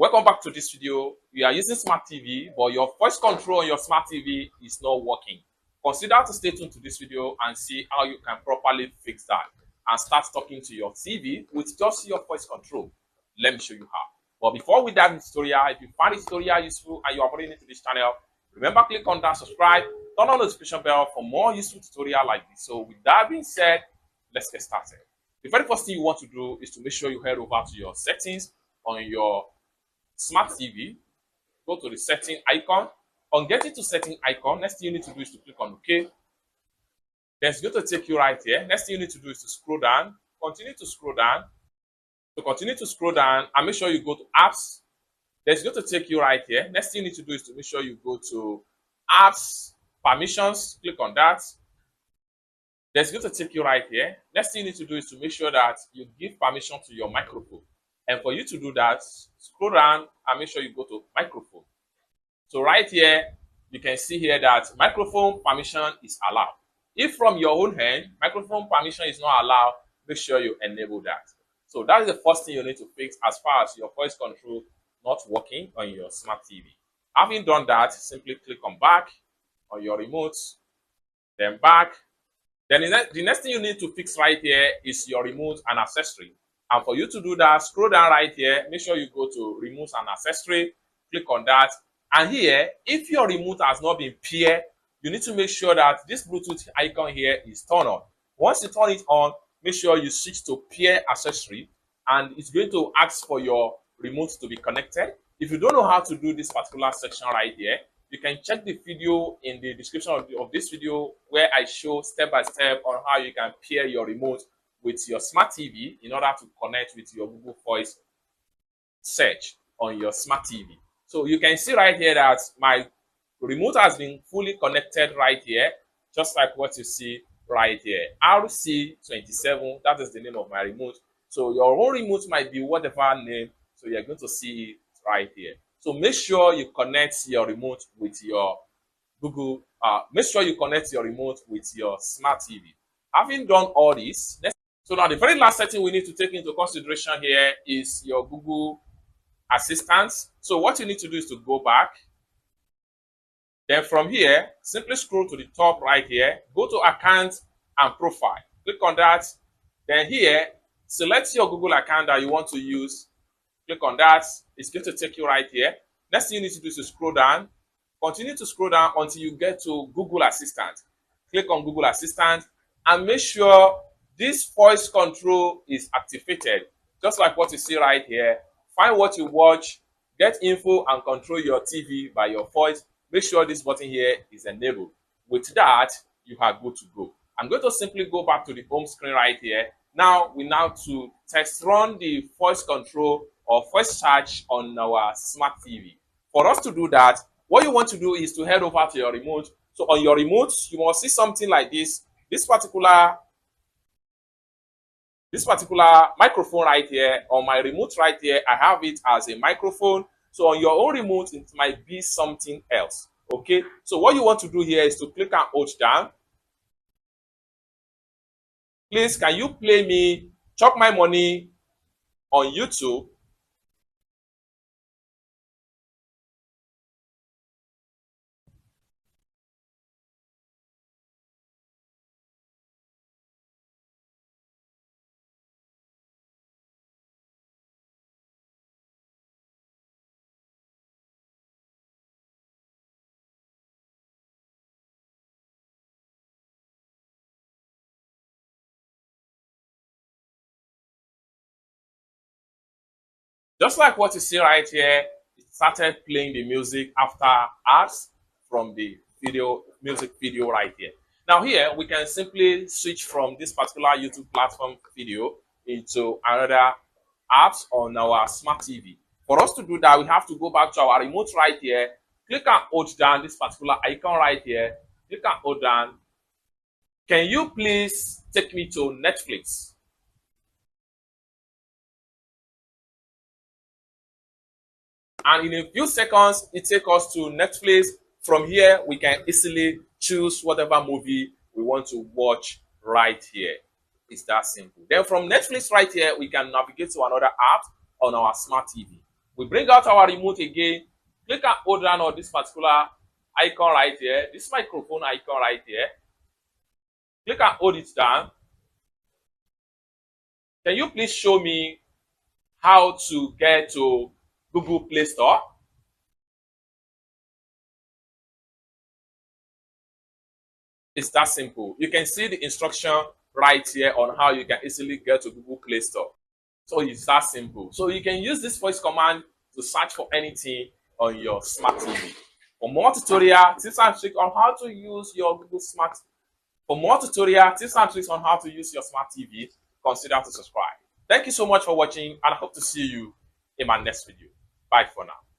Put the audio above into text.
Welcome back to this video. You are using smart TV, but your voice control on your smart TV is not working. Consider to stay tuned to this video and see how you can properly fix that and start talking to your TV with just your voice control. Let me show you how. But before we dive into the tutorial, if you find this tutorial useful and you are already new to this channel, remember click on that subscribe, turn on the notification bell for more useful tutorial like this. So with that being said, let's get started. The very first thing you want to do is to make sure you head over to your settings on your smart TV. Go to the setting icon. On getting to setting icon, next thing you need to do is to click on OK. Then it's going to take you right here. Next thing you need to do is to scroll down. Continue to scroll down. So continue to scroll down and make sure you go to apps. Then it's going to take you right here. Next thing you need to do is to make sure you go to apps permissions. Click on that. Then it's going to take you right here. Next thing you need to do is to make sure that you give permission to your microphone. And for you to do that, scroll down and make sure you go to microphone. So right here, you can see here that microphone permission is allowed. If from your own hand, microphone permission is not allowed, make sure you enable that. So that is the first thing you need to fix as far as your voice control not working on your smart TV. Having done that, simply click on back on your remote, then back. Then the next thing you need to fix right here is your remote and accessory. And for you to do that, scroll down right here, make sure you go to remote and accessory, click on that. And here, if your remote has not been paired, you need to make sure that this Bluetooth icon here is turned on. Once you turn it on, make sure you switch to pair accessory, and it's going to ask for your remote to be connected. If you don't know how to do this particular section right here, you can check the video in the description of this video where I show step by step on how you can pair your remote with your smart TV in order to connect with your Google Voice search on your smart TV. So you can see right here that my remote has been fully connected right here, just like what you see right here. RC27, that is the name of my remote. So your own remote might be whatever name, so you're going to see it right here. So make sure you connect your remote with your Google, make sure you connect your remote with your smart TV. Having done all this, so now the very last setting we need to take into consideration here is your Google Assistant. So what you need to do is to go back. Then from here, simply scroll to the top right here, go to account and profile. Click on that. Then here, select your Google account that you want to use. Click on that. It's going to take you right here. Next thing you need to do is to scroll down. Continue to scroll down until you get to Google Assistant. Click on Google Assistant and make sure this voice control is activated, just like what you see right here. Find what you watch, get info and control your TV by your voice. Make sure this button here is enabled. With that, you are good to go. I'm going to simply go back to the home screen right here. Now we to test run the voice control or voice search on our smart TV. For us to do that, what you want to do is to head over to your remote. So on your remote, you must see something like this. This particular microphone right here, on my remote right here, I have it as a microphone. So on your own remote, it might be something else. Okay, so what you want to do here is to click and hold down. Please, can you play me Chop My Money on YouTube? Just like what you see right here, it started playing the music after ads from the music video right here. Now here, we can simply switch from this particular YouTube platform video into another apps on our smart TV. For us to do that, we have to go back to our remote right here, click and hold down this particular icon right here, click and hold down. Can you please take me to Netflix? And in a few seconds, it takes us to Netflix. From here, we can easily choose whatever movie we want to watch right here. It's that simple. Then from Netflix right here, we can navigate to another app on our smart TV. We bring out our remote again, click and hold down on this particular icon right here, this microphone icon right here. Click and hold it down. Can you please show me how to get to Google Play Store? It's that simple. You can see the instruction right here on how you can easily get to Google Play Store. So it's that simple. So you can use this voice command to search for anything on your smart TV. For more tutorial tips and tricks on how to use your Google Smart, for more tutorial tips and tricks on how to use your smart TV, consider to subscribe. Thank you so much for watching, and I hope to see you in my next video. Bye for now.